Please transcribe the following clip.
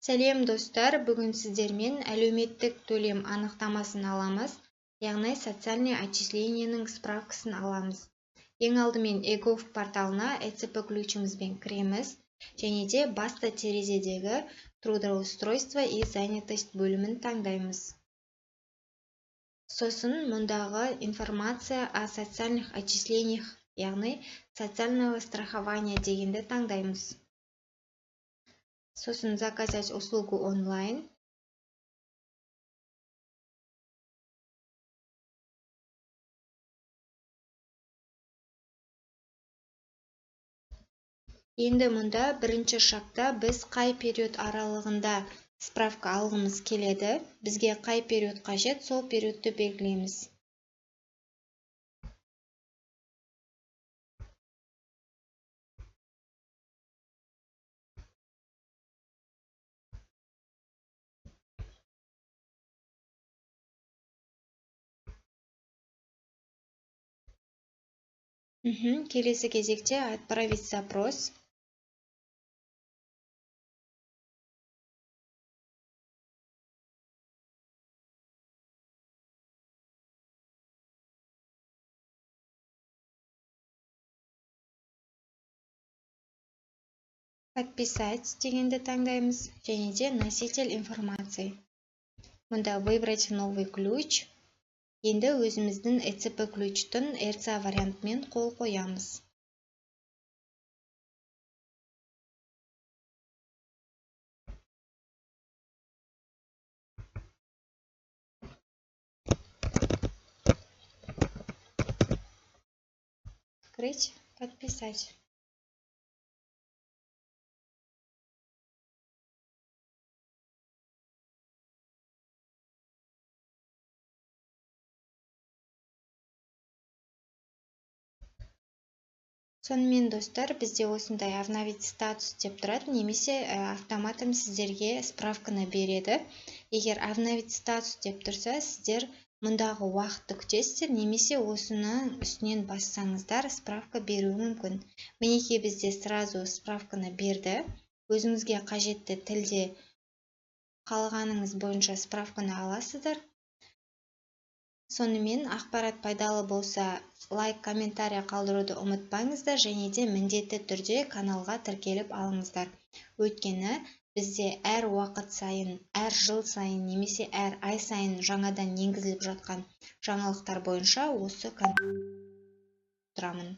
Сәлем достар, бүгін сіздермен әлеуметтік төлем анықтамасын аламыз, яғни социальный отчисленияның справкасын аламыз. Ең алдымен ЕГОВ порталына ЭЦП ключімізбен кіреміз, және де басты терезедегі трудоустройство и занятость бөлімін таңдаймыз. Сосын мұндағы информация о социальных отчислениях, яғни социального страхования дегенді таңдаймыз. Сосын заказать услугу онлайн. Енді мұнда бірінші шақта біз қай период аралығында справка алғымыз келеді. Бізге қай период қажет, сол периодты белгілейміз. Келесі кезекте отправить запрос. Подписать дегенді таңдаймыз, және де носитель информации. Мұнда выбрать новый ключ. Енді өзіміздің ЭЦП ключтың РЦА вариантымен қол қоямыз. Открыть, подписать. Сонымен достар, бізде осындай обновить статус деп тұрады, немесе автоматом сіздерге справканы береді. Егер обновить статус деп тұрса, сіздер мұндағы уақытты күтесіздер, немесе осының үстінен бассаңыздар справка беруі мүмкін. Мінекей бізде сразу справканы берді. Өзіңізге қажетті тілде қалағаныңыз бойынша справканы аласыздар. Сонымен ақпарат пайдалы болса, лайк, комментарий қалдыруды ұмытпаңыздар, және де міндетті түрде каналға тіркеліп алыңыздар. Өйткені бізде әр уақыт сайын, әр жыл сайын, немесе әр ай сайын жаңадан енгізіліп жатқан жаңалықтар бойынша осы каналға тұрамын.